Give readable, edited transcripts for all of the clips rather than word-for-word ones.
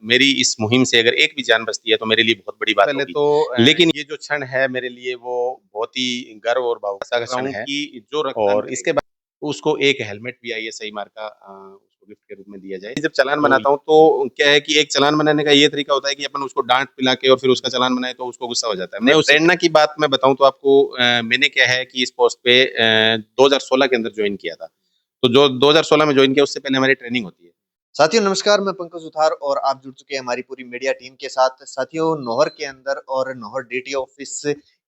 मेरी इस मुहिम से अगर एक भी जान बचती है तो मेरे लिए बहुत बड़ी बात पहले होगी। तो लेकिन ये जो क्षण है मेरे लिए वो बहुत ही गर्व और भावुकता का क्षण है कि जो रक्तदान और इसके करेगा। बाद उसको एक हेलमेट भी आईएसआई मार्क का उसको गिफ्ट के रूप में दिया जाए। जब चालान तो बनाता हूँ तो क्या है कि एक चालान बनाने का ये तरीका होता है कि अपन उसको डाँट पिला के और फिर उसका चालान बनाए तो उसको गुस्सा हो जाता है। मैं उस प्रेरणा की बात मैं बताऊँ तो आपको मैंने क्या है कि इस पोस्ट पे 2016 के अंदर जॉइन किया था। तो जो 2016 में जॉइन किया उससे पहले हमारी ट्रेनिंग होती है। साथियों नमस्कार, मैं पंकज उधार और आप जुड़ चुके हैं हमारी पूरी मीडिया टीम के साथ। साथियों, नौहर के अंदर और नौहर डीटी ऑफिस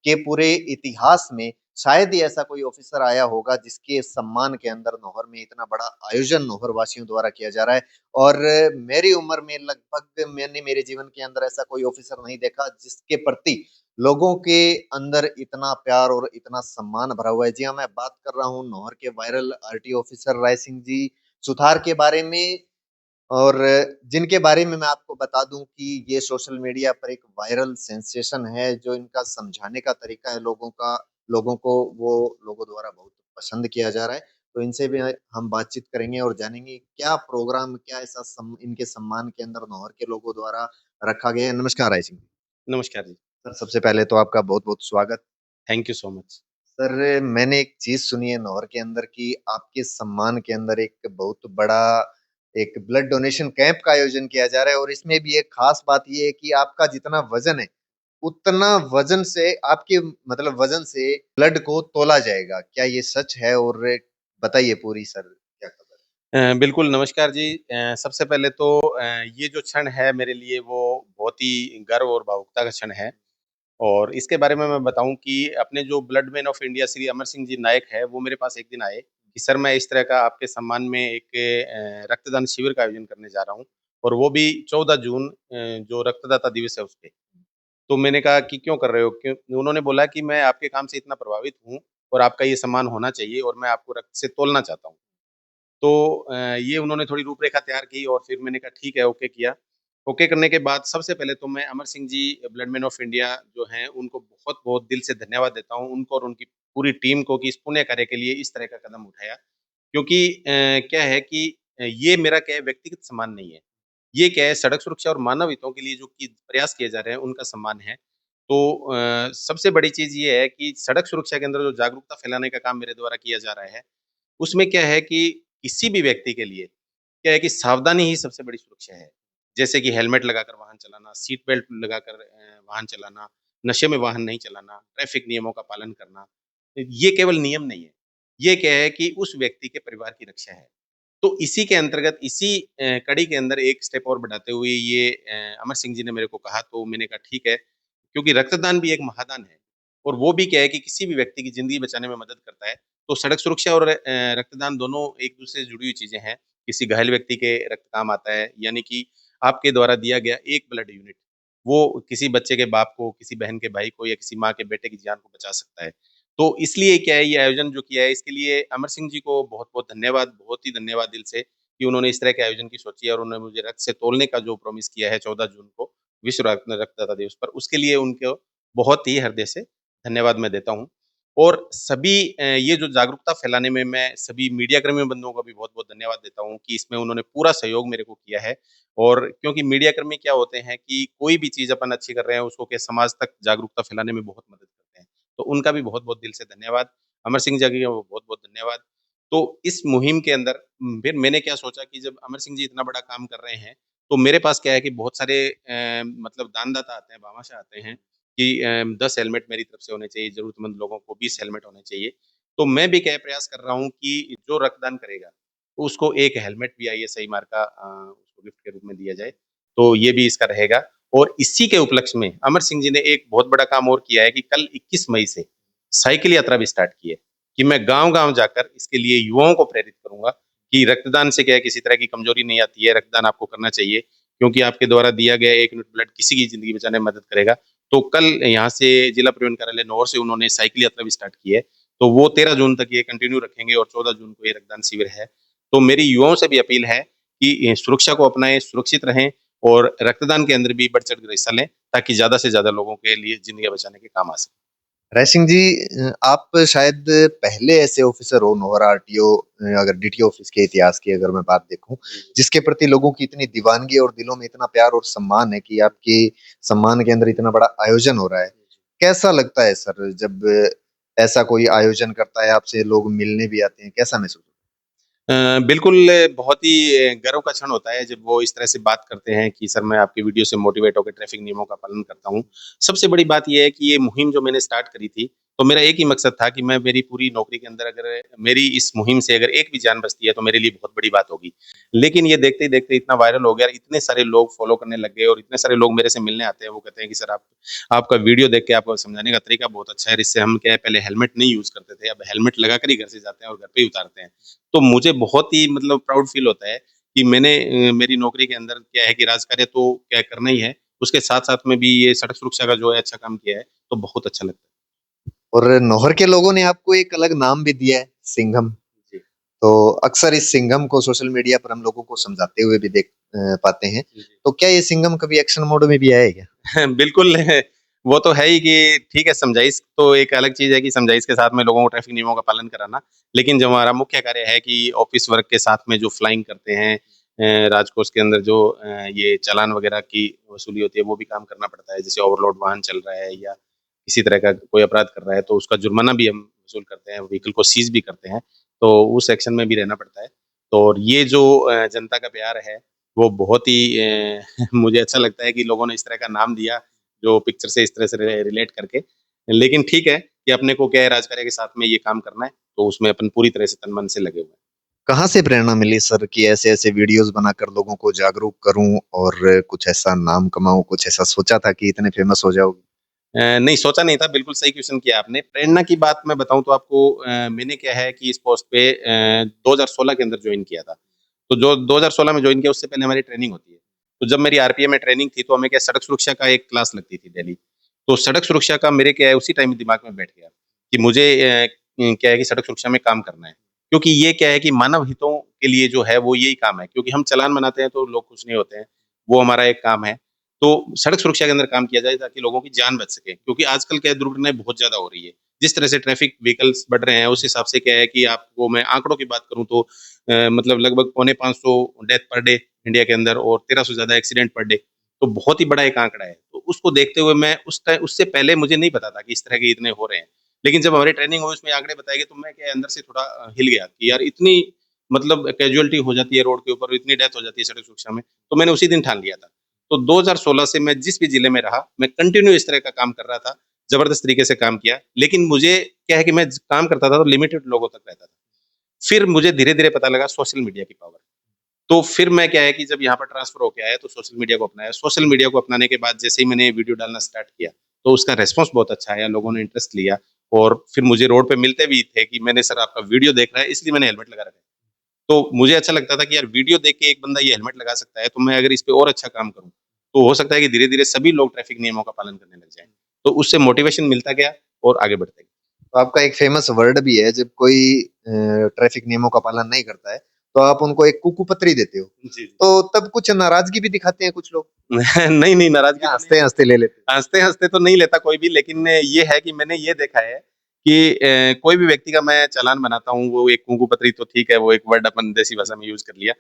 के पूरे इतिहास में शायद ही ऐसा कोई ऑफिसर आया होगा जिसके सम्मान के अंदर नौहर में इतना बड़ा आयोजन नौहर वासियों द्वारा किया जा रहा है। और मेरी उम्र में लगभग मैंने मेरे जीवन के अंदर ऐसा कोई ऑफिसर नहीं देखा जिसके प्रति लोगों के अंदर इतना प्यार और इतना सम्मान भरा हुआ है। जी हाँ, मैं बात कर रहा हूँ नौहर के viral RT officer Rai Singh ji Suthar के बारे में, और जिनके बारे में मैं आपको बता दूं कि ये सोशल मीडिया पर एक वायरल सेंसेशन है। जो इनका समझाने का तरीका है लोगों को वो लोगों द्वारा बहुत पसंद किया जा रहा है। तो इनसे भी हम बातचीत करेंगे और जानेंगे क्या प्रोग्राम, क्या ऐसा इनके सम्मान के अंदर नौहर के लोगों द्वारा रखा गया है। नमस्कार राय सिंह नमस्कार जी। सर, सबसे पहले तो आपका बहुत बहुत स्वागत। Thank you so much. Sir, मैंने एक चीज सुनी है नौहर के अंदर की आपके सम्मान के अंदर एक बहुत बड़ा एक ब्लड डोनेशन कैंप का आयोजन किया जा रहा है, और इसमें भी एक खास बात ये है कि आपका जितना वजन है उतना वजन से आपके मतलब वजन से ब्लड को तोला जाएगा। क्या ये सच है? और बताइए पूरी सर क्या खबर बिल्कुल नमस्कार जी। सबसे पहले तो ये जो क्षण है मेरे लिए वो बहुत ही गर्व और भावुकता का क्षण है और इसके बारे में मैं बताऊँ कि अपने जो blood man of India Shri Amar Singh ji नायक है, वो मेरे पास एक दिन आए कि सर मैं इस तरह का आपके सम्मान में एक रक्तदान शिविर का आयोजन करने जा रहा हूँ और वो भी 14 जून जो रक्तदाता दिवस है उसपे। तो मैंने कहा कि क्यों कर रहे हो? क्यों? उन्होंने बोला कि मैं आपके काम से इतना प्रभावित हूँ और आपका ये सम्मान होना चाहिए और मैं आपको रक्त से तोलना चाहता हूँ। तो ये उन्होंने थोड़ी रूपरेखा तैयार की और फिर मैंने कहा ठीक है, ओके किया। ओके करने के बाद सबसे पहले तो मैं अमर सिंह जी ब्लड मैन ऑफ इंडिया जो हैं, उनको बहुत-बहुत दिल से धन्यवाद देता हूँ, उनको और उनकी पूरी टीम को कि इस पुण्य कार्य के लिए इस तरह का कदम उठाया। क्योंकि क्या है कि ये मेरा क्या है व्यक्तिगत सम्मान नहीं है। ये क्या है सड़क सुरक्षा और मानव हितों के लिए जो कि प्रयास किए जा रहे हैं, उनका सम्मान है। तो सबसे बड़ी चीज़ ये है कि सड़क सुरक्षा के अंदर जो जागरूकता फैलाने का काम मेरे द्वारा किया जा रहा है, उसमें क्या है कि किसी भी व्यक्ति के लिए क्या है कि सावधानी ही सबसे बड़ी सुरक्षा है। जैसे कि हेलमेट लगाकर वाहन चलाना, सीट बेल्ट लगाकर वाहन चलाना, नशे में वाहन नहीं चलाना, ट्रैफ़िक नियमों का पालन करना। ये केवल नियम नहीं है, ये क्या है कि उस व्यक्ति के परिवार की रक्षा है। तो इसी के अंतर्गत इसी कड़ी के अंदर एक स्टेप और बढ़ाते हुए ये अमर सिंह जी ने मेरे को कहा तो मैंने कहा ठीक है, क्योंकि रक्तदान भी एक महादान है और वो भी क्या है कि किसी भी व्यक्ति की ज़िंदगी बचाने में मदद करता है। तो सड़क सुरक्षा और रक्तदान दोनों एक-दूसरे से जुड़ी हुई चीज़ें हैं। किसी घायल व्यक्ति के रक्त काम आता है, यानी कि आपके द्वारा दिया गया एक ब्लड यूनिट, वो किसी बच्चे के बाप को, किसी बहन के भाई को या किसी माँ के बेटे की जान को बचा सकता है। तो इसलिए क्या है ये आयोजन जो किया है इसके लिए अमर सिंह जी को बहुत-बहुत धन्यवाद, बहुत ही धन्यवाद दिल से कि उन्होंने इस तरह के आयोजन की सोची है और उन्होंने मुझे रक्त से तोलने का जो प्रॉमिस किया है 14 जून को विश्व रक्तदाता दिवस पर, उसके लिए उनको बहुत ही हृदय से धन्यवाद मैं देता हूँ। और सभी ये जो जागरूकता फैलाने में मैं सभी मीडिया कर्मी बंधुओं का भी बहुत-बहुत धन्यवाद देता हूँ कि इसमें उन्होंने पूरा सहयोग मेरे को किया है। और क्योंकि मीडिया कर्मी क्या होते हैं कि कोई भी चीज़ अपन अच्छी कर रहे हैं उसको क्या समाज तक जागरूकता फैलाने में बहुत मदद करते हैं। तो उनका भी बहुत-बहुत दिल से धन्यवाद। अमर सिंह जी का बहुत-बहुत धन्यवाद। तो इस मुहिम के अंदर फिर मैंने क्या सोचा कि जब अमर सिंह जी इतना बड़ा काम कर रहे हैं, तो मेरे पास क्या है कि बहुत सारे मतलब दानदाता आते हैं, भामाशाह आते हैं कि 10 हेलमेट मेरी तरफ से होने चाहिए, ज़रूरतमंद लोगों को 20 हेलमेट होने चाहिए। तो मैं भी क्या है प्रयास कर रहा हूँ कि जो रक्तदान करेगा, उसको 1 हेलमेट भी आईएसआई मार्क का उसको गिफ्ट के रूप में दिया जाए। तो ये भी इसका रहेगा और इसी के उपलक्ष्य में अमर सिंह जी ने एक बहुत बड़ा काम और किया है कि कल 21 मई से साइकिल यात्रा भी स्टार्ट की है कि मैं गाँव-गाँव जाकर इसके लिए युवाओं को प्रेरित करूँगा कि रक्तदान से क्या है किसी तरह की कमजोरी नहीं आती है, रक्तदान आपको करना चाहिए क्योंकि आपके द्वारा दिया गया 1 यूनिट ब्लड किसी की ज़िंदगी बचाने में मदद करेगा। तो कल यहाँ से जिला परिवहन कार्यालय नौर से उन्होंने साइकिल यात्रा भी स्टार्ट की है। तो वो 13 जून तक ये कंटिन्यू रखेंगे और 14 जून को ये रक्तदान शिविर है। तो मेरी युवाओं से भी अपील है कि सुरक्षा को अपनाएँ, सुरक्षित रहें और रक्तदान के अंदर भी बढ़-चढ़ कर हिस्सा लें ताकि ज़्यादा से ज़्यादा लोगों के लिए ज़िंदगियाँ बचाने के काम आ सके। राय सिंह जी, आप शायद पहले ऐसे ऑफिसर हो नौहर आरटीओ, अगर डीटीओ ऑफिस के इतिहास की अगर मैं बात देखूं, जिसके प्रति लोगों की इतनी दीवानगी और दिलों में इतना प्यार और सम्मान है कि आपके सम्मान के अंदर इतना बड़ा आयोजन हो रहा है। कैसा लगता है सर जब ऐसा कोई आयोजन करता है, आपसे लोग मिलने भी आते हैं, कैसा महसूस होता बिल्कुल बहुत ही गर्व का क्षण होता है जब वो इस तरह से बात करते हैं कि सर मैं आपकी वीडियो से मोटिवेट होकर ट्रैफिक नियमों का पालन करता हूँ। सबसे बड़ी बात ये है कि ये मुहिम जो मैंने स्टार्ट करी थी, तो मेरा एक ही मकसद था कि मैं मेरी पूरी नौकरी के अंदर अगर मेरी इस मुहिम से अगर एक भी जान बचती है तो मेरे लिए बहुत बड़ी बात होगी। लेकिन ये देखते ही देखते इतना वायरल हो गया और इतने सारे लोग फॉलो करने लग गए और इतने सारे लोग मेरे से मिलने आते हैं, वो कहते हैं कि सर आप आपका वीडियो देख के आपको समझाने का तरीका बहुत अच्छा है। इससे हम क्या है पहले हेलमेट नहीं यूज़ करते थे, अब हेलमेट लगाकर ही घर से जाते हैं और घर पे ही उतारते हैं। तो मुझे बहुत ही मतलब प्राउड फील होता है कि मैंने मेरी नौकरी के अंदर क्या है कि राजकार्य तो क्या करना ही है, उसके साथ-साथ में भी ये सड़क सुरक्षा का जो है अच्छा काम किया है, तो बहुत अच्छा लगता है। है? और नौहर के लोगों ने आपको एक अलग नाम भी दिया है, सिंघम। जी, तो अक्सर इस सिंघम को सोशल मीडिया पर हम लोगों को समझाते हुए भी देख पाते हैं। जी, जी। तो क्या ये सिंघम कभी एक्शन मोड में भी आया है क्या? बिल्कुल है, वो तो है ही कि ठीक है समझाइश तो एक अलग चीज़ है कि समझाइश के साथ में लोगों को ट्रैफिक नियमों का पालन कराना। लेकिन जो हमारा मुख्य कार्य है कि ऑफ़िस वर्क के साथ में जो फ्लाइंग करते हैं राजकोष के अंदर जो ये चालान वग़ैरह की वसूली होती है, वो भी काम करना पड़ता है। जैसे ओवरलोड वाहन चल रहा है या किसी तरह का कोई अपराध कर रहा है, तो उसका जुर्माना भी हम वसूल करते हैं, व्हीकल को सीज़ भी करते हैं, तो उस सेक्शन में भी रहना पड़ता है। तो और ये जो जनता का प्यार है, वो बहुत ही मुझे अच्छा लगता है कि लोगों ने इस तरह का नाम दिया, जो पिक्चर से इस तरह से रिलेट करके। लेकिन ठीक है कि अपने को क्या है राजकार्य के साथ में ये काम करना है, तो उसमें अपन पूरी तरह से तन-मन से लगे हुए हैं। कहाँ से प्रेरणा मिली सर कि ऐसे-ऐसे वीडियोज़ बनाकर लोगों को जागरूक करूँ और कुछ ऐसा नाम कमाऊँ, कुछ ऐसा सोचा था कि इतने फेमस हो जाओगे? नहीं सोचा नहीं था, बिल्कुल सही क्वेश्चन किया आपने। प्रेरणा की बात मैं बताऊँ तो आपको मैंने क्या है कि इस पोस्ट पे 2016 के अंदर जॉइन किया था। तो जो 2016 में जॉइन किया उससे पहले हमारी ट्रेनिंग होती है। तो जब मेरी आरपीए में ट्रेनिंग थी तो हमें क्या सड़क सुरक्षा का एक क्लास लगती थी डेली। तो सड़क सुरक्षा का मेरे क्या है उसी टाइम दिमाग में बैठ गया कि मुझे क्या है कि सड़क सुरक्षा में काम करना है। क्योंकि ये क्या है कि मानव हितों के लिए जो है वो यही काम है। क्योंकि हम चालान बनाते हैं तो लोग खुश नहीं होते हैं, वो हमारा एक काम है। तो सड़क सुरक्षा के अंदर काम किया जाए ताकि लोगों की जान बच सके क्योंकि आजकल क्या है दुर्घटनाएं बहुत ज्यादा हो रही है जिस तरह से ट्रैफिक व्हीकल्स बढ़ रहे हैं उस हिसाब से क्या है कि आपको मैं आंकड़ों की बात करूं तो मतलब लगभग 450 डेथ पर डे इंडिया के अंदर और 1300 से ज्यादा एक्सीडेंट पर डे तो बहुत ही बड़ा एक आंकड़ा है तो उसको देखते हुए मैं उस टाइम उससे पहले मुझे नहीं पता था कि इस तरह के इतने हो रहे हैं लेकिन जब हमारी ट्रेनिंग हुई उसमें आंकड़े बताए गए तो मैं क्या अंदर से थोड़ा हिल गया कि यार इतनी मतलब कैजुअलिटी हो जाती है रोड के ऊपर इतनी डेथ हो जाती है सड़क सुरक्षा में तो मैंने उसी दिन ठान लिया था तो 2016 से मैं जिस भी जिले में रहा, मैं कंटिन्यू इस तरह का काम कर रहा था, ज़बरदस्त तरीके से काम किया। लेकिन मुझे क्या है कि मैं काम करता था तो लिमिटेड लोगों तक रहता था। फिर मुझे धीरे-धीरे पता लगा सोशल मीडिया की पावर। तो फिर मैं क्या है कि जब यहाँ पर ट्रांसफ़र होके आया तो सोशल मीडिया को अपनाया। सोशल मीडिया को अपनाने के बाद जैसे ही मैंने वीडियो डालना स्टार्ट किया, तो उसका रिस्पॉन्स बहुत अच्छा आया, लोगों ने इंटरेस्ट लिया और फिर मुझे रोड पे मिलते भी थे कि मैंने सर आपका वीडियो देख रहा है इसलिए मैंने हेलमेट लगा रखा है। तो मुझे अच्छा लगता था कि यार वीडियो देख के एक बंदा ये हेलमेट लगा सकता है, तो मैं अगर इस पे और अच्छा काम करूँ, तो हो सकता है कि धीरे-धीरे सभी लोग ट्रैफिक नियमों का पालन करने लग जाएँ। तो उससे मोटिवेशन मिलता गया और आगे बढ़ते गए। तो आपका एक फेमस वर्ड भी है, जब कोई ट्रैफिक नियमों का पालन नहीं करता है, तो आप उनको एक कुकुपत्री देते हो। जी, जी। तो तब कुछ नाराज़गी भी दिखाते हैं कुछ लोग, नहीं, नहीं नाराज़गी या तो नहीं हँसते-हँसते ले लेते हैं? हँसते-हँसते तो नहीं लेता कोई भी, लेकिन ये है कि मैंने ये देखा है कि कोई भी व्यक्ति का मैं चालान बनाता हूँ, वो एक कुंकू पत्री तो ठीक है, वो एक वर्ड अपन देसी भाषा में यूज़ कर लिया।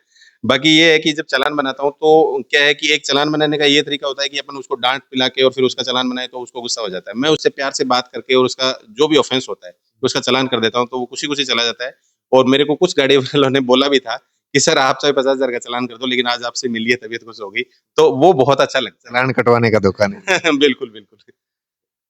बाकी ये है कि जब चालान बनाता हूँ, तो क्या है कि एक चालान बनाने का ये तरीका होता है कि अपन उसको डाँट पिला के और फिर उसका चालान बनाए, तो उसको गुस्सा हो जाता है। मैं उससे प्यार से बात करके और उसका जो भी ऑफ़ेंस होता है, उसका चालान कर देता हूँ, तो वो खुशी-खुशी चला जाता है और मेरे को कुछ गाड़ी वालों ने बोला भी था कि, "सर, आप चाहे 50,000 का चालान कर दो, लेकिन आज आपसे मिली है, तबीयत खुश हो गई।" तो वो बहुत अच्छा लगता चालान कटवाने का धोखा नहीं दिया। है। बिल्कुल, बिल्कुल।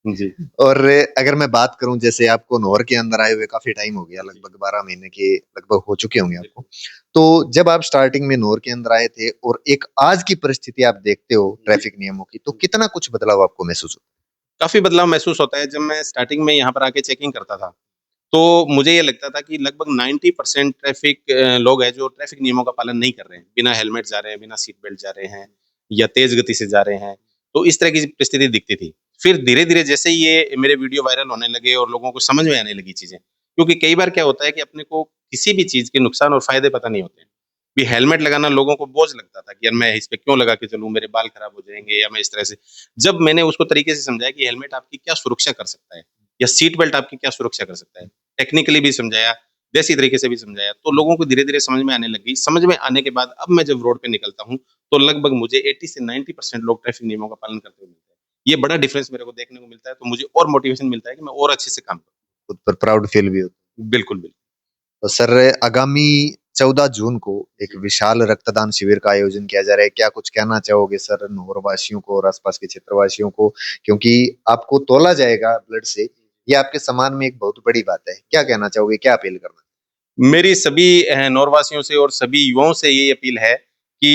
जी। और अगर मैं बात करूँ, जैसे आपको नौर के अंदर आए हुए काफ़ी टाइम हो गया, जी, लगभग 12 महीने के लगभग हो चुके होंगे आपको। बिल्कुल। तो जब आप स्टार्टिंग में नौर के अंदर आए थे और एक आज की परिस्थिति आप देखते हो जी। ट्रैफिक नियमों की, तो कितना कुछ बदलाव आपको महसूस होता काफ़ी बदलाव महसूस होता है, जब मैं स्टार्टिंग में यहाँ पर आके चेकिंग करता था, तो मुझे ये लगता था कि लगभग 90% ट्रैफ़िक लोग हैं जो ट्रैफ़िक नियमों का पालन नहीं कर रहे हैं। बिना हेलमेट जा रहे हैं, बिना सीट बेल्ट जा रहे हैं या तेज़ गति से जा रहे हैं। तो इस तरह की परिस्थिति दिखती थी। फिर धीरे-धीरे जैसे ही ये मेरे वीडियो वायरल होने लगे और लोगों को समझ में आने लगी चीज़ें, क्योंकि कई बार क्या होता है कि अपने को किसी भी चीज़ के नुकसान और फ़ायदे पता नहीं होते हैं। कि हेलमेट लगाना लोगों को बोझ लगता था कि यार मैं इस पे क्यों लगा के चलूँ, मेरे बाल खराब हो जाएँगे या मैं इस तरह से जब मैंने उसको तरीके से समझाया कि हेलमेट आपकी क्या सुरक्षा कर सकता है। या सीट बेल्ट आपकी क्या सुरक्षा कर सकता है। टेक्निकली भी समझाया, देसी तरीके से भी समझाया, तो लोगों को धीरे-धीरे समझ में आने लग गई। समझ में आने के बाद अब मैं जब रोड पे निकलता हूँ, तो लगभग मुझे 80 से 90% लोग ट्रैफिक नियमों का पालन करते हुए मिलते हैं। ये बड़ा डिफरेंस मेरे को देखने को मिलता है, तो मुझे और मोटिवेशन मिलता है कि मैं और अच्छे से काम करूँ। खुद पर प्राउड फील भी होता है। बिल्कुल, बिल्कुल। तो सर आगामी 14 जून को एक विशाल रक्तदान शिविर का आयोजन किया जा रहा है। क्या कुछ कहना चाहोगे सर नौर वासियों को और आसपास के क्षेत्रवासियों को? क्योंकि आपको तौला जाएगा ब्लड से, ये आपके सम्मान में एक बहुत बड़ी बात है। क्या कहना चाहोगे? क्या अपील करना? मेरी सभी नौरवासियों से और सभी युवाओं से यही अपील है कि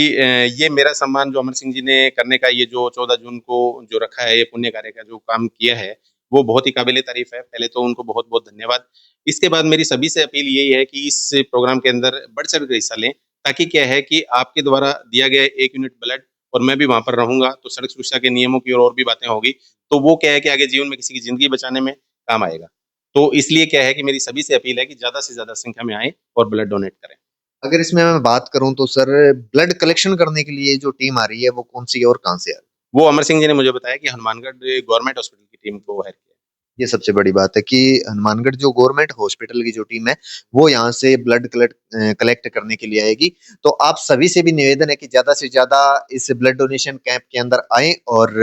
ये मेरा सम्मान जो अमर सिंह जी ने करने का ये जो 14 जून को जो रखा है, ये पुण्य कार्य का जो काम किया है, वो बहुत ही काबिल-ए-तारीफ़ है। पहले तो उनको बहुत-बहुत धन्यवाद। इसके बाद मेरी सभी से अपील यही है कि इस प्रोग्राम के अंदर बढ़-चढ़ के हिस्सा लें, ताकि क्या है कि आपके द्वारा दिया गया 1 यूनिट ब्लड और मैं भी वहाँ पर रहूँगा, तो सड़क सुरक्षा के नियमों की और भी बातें होगी। तो वो क्या है कि आगे जीवन में किसी की ज़िंदगी बचाने में काम आएगा। तो इसलिए क्या है कि मेरी सभी से अपील है कि ज़्यादा से ज़्यादा संख्या में आएँ और ब्लड डोनेट करें। अगर इसमें मैं बात करूँ तो सर ब्लड कलेक्शन करने के लिए जो टीम आ रही है वो कौन-सी है और कहाँ से आ रही है? वो अमर सिंह जी ने मुझे बताया कि हनुमानगढ़ गवर्नमेंट हॉस्पिटल की टीम को हायर किया है। ये सबसे बड़ी बात है कि हनुमानगढ़ जो गवर्नमेंट हॉस्पिटल की जो टीम है, वो यहाँ से ब्लड कलेक्ट करने के लिए आएगी। तो आप सभी से भी निवेदन है कि ज़्यादा से ज़्यादा इस ब्लड डोनेशन कैंप के अंदर आएँ और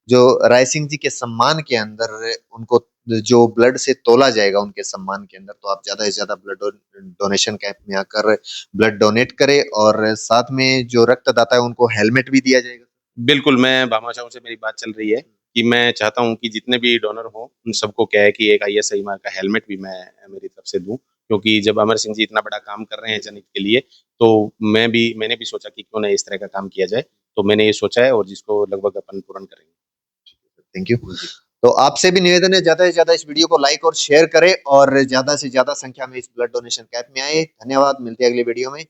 जो राय सिंह जी के सम्मान के अंदर उनको जो ब्लड से तौला जाएगा उनके सम्मान के अंदर, तो आप ज़्यादा से ज़्यादा ब्लड डोनेशन कैंप में आकर ब्लड डोनेट करें और साथ में जो रक्तदाता है उनको हेलमेट भी दिया जाएगा। बिल्कुल, मैं भामाशाहों से मेरी बात चल रही है कि मैं चाहता हूँ कि जितने भी डोनर हों, उन सबको क्या है कि एक आईएसआई मार्क का हेलमेट भी मैं मेरी तरफ से दूँ। क्योंकि जब अमर सिंह जी इतना बड़ा काम कर रहे हैं जनहित के लिए, तो मैंने भी सोचा कि क्यों ना इस तरह का काम किया जाए। तो मैंने ये सोचा है और जिसको लगभग अपन पूर्ण करेंगे। Thank you. जी। तो आपसे भी निवेदन है ज़्यादा से ज़्यादा इस वीडियो को लाइक और शेयर करें और ज़्यादा से ज़्यादा संख्या में इस ब्लड डोनेशन कैंप में आएँ। धन्यवाद, मिलते हैं अगली वीडियो में।